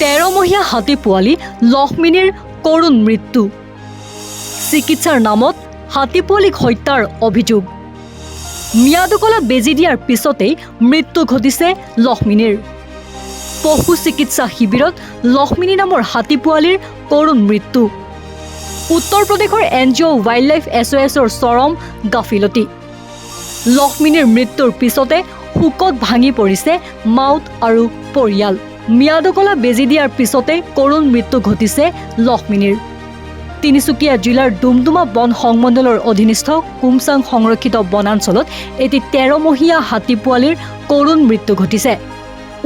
13মহীয়া হাতী পোৱালি লক্ষ্মিনীৰ কৰুণ মৃত্যু। চিকিৎসাৰ নামত হাতী পোৱালিক হত্যাৰ অভিযোগ। ম্যাদ উকলাত বেজী দিয়াৰ পিছতেই মৃত্যু ঘটিছে লক্ষ্মিনীৰ। পশু চিকিৎসা শিবিৰত লক্ষ্মিনী নামৰ হাতী পোৱালিৰ কৰুণ মৃত্যু। উত্তৰ প্ৰদেশৰ NGO ৱাইল্ড লাইফ SOSৰ চৰম গাফিলতি। লক্ষ্মিনীৰ মৃত্যুৰ পিছতে শোকত ভাঙি পৰিছে মাউত আৰু পৰিয়াল। ম্যাদ উকলা বেজী দিয়াৰ পিছতে কৰুণ মৃত্যু ঘটিছে লক্ষ্মিনীৰ। তিনিচুকীয়া জিলাৰ ডুমডুমা বন সংমণ্ডলৰ অধীনস্থ কুমচাং সংৰক্ষিত বনাঞ্চলত এটি 13মহীয়া হাতী পোৱালিৰ কৰুণ মৃত্যু ঘটিছে।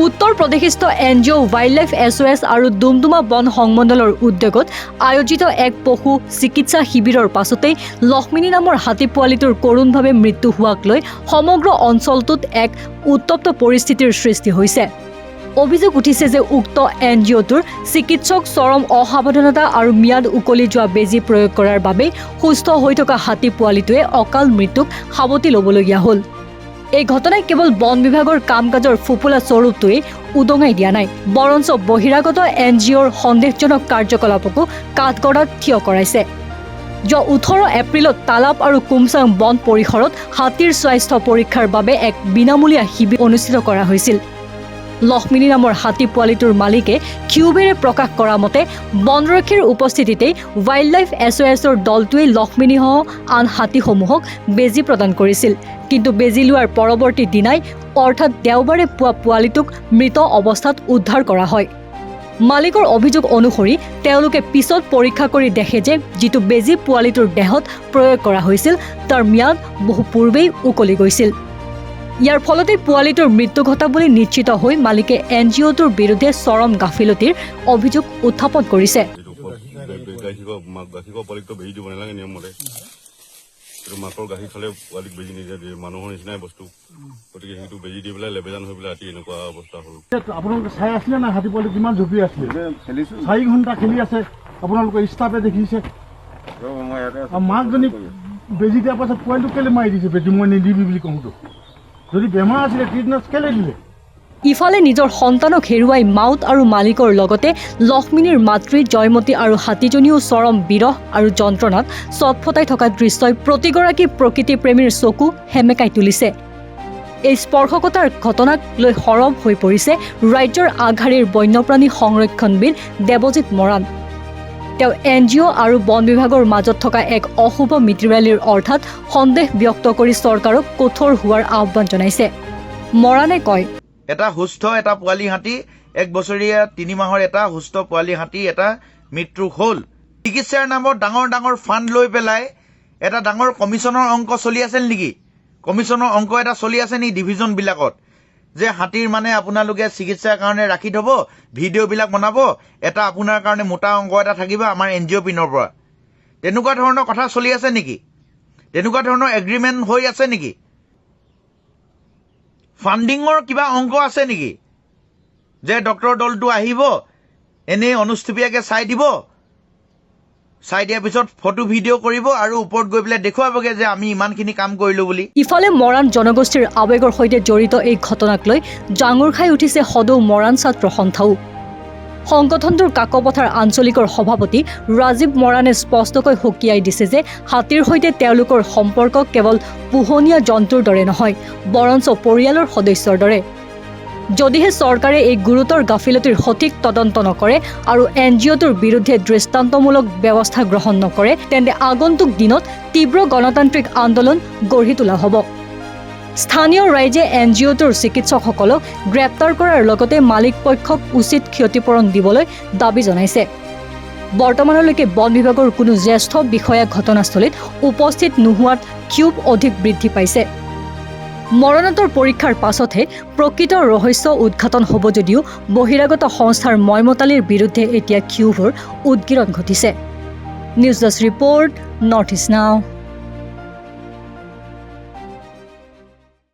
উত্তৰ প্ৰদেশস্থ NGO ৱাইল্ড লাইফ SOS আৰু ডুমডুমা বন সংমণ্ডলৰ উদ্যোগত আয়োজিত এক পশু চিকিৎসা শিবিৰৰ পাছতেই লক্ষ্মিনী নামৰ হাতী পোৱালিটোৰ কৰুণভাৱে মৃত্যু হোৱাক লৈ সমগ্ৰ অঞ্চলটোত এক উত্তপ্ত পৰিস্থিতিৰ সৃষ্টি হৈছে। অভিযোগ উঠিছে যে উক্ত NGOটোৰ চিকিৎসক চৰম অসাৱধানতা আৰু ম্যাদ উকলি যোৱা বেজী প্ৰয়োগ কৰাৰ বাবে সুস্থ হৈ থকা হাতী পোৱালিটোৱে অকাল মৃত্যুক সাৱটি ল'বলগীয়া হ'ল। এই ঘটনাই কেৱল বন বিভাগৰ কাম কাজৰ ফুপুলা স্বৰূপটোৱে উদঙাই দিয়া নাই, বৰঞ্চ বহিৰাগত NGOৰ সন্দেহজনক কাৰ্যকলাপকো কাঠগড়াত থিয় কৰাইছে। যোৱা 18 এপ্ৰিলত তালাপ আৰু কুমচাং বন পৰিসৰত হাতীৰ স্বাস্থ্য পৰীক্ষাৰ বাবে এক বিনামূলীয়া শিবিৰ অনুষ্ঠিত কৰা হৈছিল। লক্ষ্মিনী নামৰ হাতী পোৱালিটোৰ মালিকে কিউবেৰে প্ৰকাশ কৰা মতে বনৰক্ষীৰ উপস্থিতিতেই ৱাইল্ড লাইফ SOSৰ দলটোৱে লক্ষ্মিনীসহ আন হাতীসমূহক বেজী প্ৰদান কৰিছিল। কিন্তু বেজী লোৱাৰ পৰৱৰ্তী দিনাই অৰ্থাৎ দেওবাৰে পুৱা পোৱালিটোক মৃত অৱস্থাত উদ্ধাৰ কৰা হয়। মালিকৰ অভিযোগ অনুসৰি তেওঁলোকে পিছত পৰীক্ষা কৰি দেখে যে যিটো বেজী পোৱালিটোৰ দেহত প্ৰয়োগ কৰা হৈছিল তাৰ ম্যাদ বহু পূৰ্বেই উকলি গৈছিল। ইয়াৰ ফলতে পোৱালিটোৰ মৃত্যু ঘটা বুলি নিশ্চিত হৈ মালিকে NGOটোৰ বিৰুদ্ধে চৰম গাফিলতিৰ অভিযোগ উত্থাপন কৰিছে। মাকৰ গাখীৰ খালে পোৱালিক বেজী নিদিয়ে, মানুহৰ নিচিনাই বস্তু, গতিকে সেইটো বেজী দি পেলাই লেবেজান হৈ পেলাই ৰাতি এনেকুৱা অৱস্থা হ'ল। আপোনালোকে চাই আছিলে না হাতী পোৱালি কিমান ঝুপি আছিলে? 4 ঘণ্টা খেলি আছে, আপোনালোকে ষ্টাফে দেখিছে। মাকজনী বেজী দিয়াৰ পাছত পোৱালিটো কেলে মাৰি দিছে? বেজী মই নিদিবি বুলি কওঁতো, যদি বেমাৰ আছিলে ট্ৰিটমেণ্ট কেলে দিলে? ইফালে নিজৰ সন্তানক হেৰুৱাই মাউত আৰু মালিকৰ লগতে লক্ষ্মিনীৰ মাতৃ জয়মতী আৰু হাতীজনীও চৰম বিৰহ আৰু যন্ত্ৰণাত চটফটাই থকা দৃশ্যই প্ৰতিগৰাকী প্ৰকৃতিপ্ৰেমীৰ চকু সেমেকাই তুলিছে। এই স্পৰ্শকতাৰ ঘটনাক লৈ সৰব হৈ পৰিছে ৰাজ্যৰ আগশাৰীৰ বন্যপ্ৰাণী সংৰক্ষণবিদ দেৱজিৎ মৰাণ। তেওঁ NGO আৰু বন বিভাগৰ মাজত থকা এক অশুভ মিতিৰালিৰ অৰ্থাৎ সন্দেহ ব্যক্ত কৰি চৰকাৰক কঠোৰ হোৱাৰ আহ্বান জনাইছে। মৰাণে কয়, এটা সুস্থ এটা পোৱালি হাতী, 1 বছৰীয়া 3 মাহৰ এটা সুস্থ পোৱালি হাতী এটা মৃত্যু হ'ল। চিকিৎসাৰ নামত ডাঙৰ ডাঙৰ ফাণ্ড লৈ পেলাই এটা ডাঙৰ কমিশ্যনৰ অংক চলি আছিল নেকি? কমিশ্যনৰ অংক এটা চলি আছে নেকি ডিভিজনবিলাকত, যে হাতীৰ মানে আপোনালোকে চিকিৎসাৰ কাৰণে ৰাখি থ'ব, ভিডিঅ'বিলাক বনাব, এটা আপোনাৰ কাৰণে মোটা অংক এটা থাকিব আমাৰ NGO পিনৰ পৰা? তেনেকুৱা ধৰণৰ কথা চলি আছে নেকি? তেনেকুৱা ধৰণৰ এগ্ৰিমেণ্ট হৈ আছে নেকি? ফাণ্ডিঙৰ কিবা অংক আছে নেকি? যে ডক্টৰ দলটো আহিব, এনেই অনুষ্ঠুপীয়াকৈ চাই দিব, চাই দিয়াৰ পিছত ফটো ভিডিঅ' কৰিব আৰু ওপৰত গৈ পেলাই দেখুৱাবগৈ যে আমি ইমানখিনি কাম কৰিলোঁ বুলি। ইফালে মৰাণ জনগোষ্ঠীৰ আৱেগৰ সৈতে জড়িত এই ঘটনাক লৈ জাঙুৰ খাই উঠিছে সদৌ মৰাণ ছাত্ৰ সন্থাও। সংগঠনটোৰ কাকপথাৰ আঞ্চলিকৰ সভাপতি ৰাজীৱ মৰাণে স্পষ্টকৈ সকীয়াই দিছে যে হাতীৰ সৈতে তেওঁলোকৰ সম্পৰ্ক কেৱল পোহনীয়া জন্তুৰ দৰে নহয়, বৰঞ্চ পৰিয়ালৰ সদস্যৰ দৰে। যদিহে চৰকাৰে এই গুৰুতৰ গাফিলতিৰ সঠিক তদন্ত নকৰে আৰু NGOটোৰ বিৰুদ্ধে দৃষ্টান্তমূলক ব্যৱস্থা গ্ৰহণ নকৰে, তেন্তে আগন্তুক দিনত তীব্ৰ গণতান্ত্ৰিক আন্দোলন গঢ়ি তোলা হ'ব। স্থানীয় ৰাইজে NGOটোৰ চিকিৎসকসকলক গ্ৰেপ্তাৰ কৰাৰ লগতে মালিক পক্ষক উচিত ক্ষতিপূৰণ দিবলৈ দাবী জনাইছে। বৰ্তমানলৈকে বন বিভাগৰ কোনো জ্যেষ্ঠ বিষয়া ঘটনাস্থলীত উপস্থিত নোহোৱাত ক্ষোভ অধিক বৃদ্ধি পাইছে। মৰণোত্তৰ পৰীক্ষাৰ পাছতহে প্ৰকৃত ৰহস্য উদ্ঘাটন হ'ব যদিও বহিৰাগত সংস্থাৰ ময়মতালিৰ বিৰুদ্ধে এতিয়া ক্ষোভৰ উদগিৰণ ঘটিছে। News desk report, north east নাও।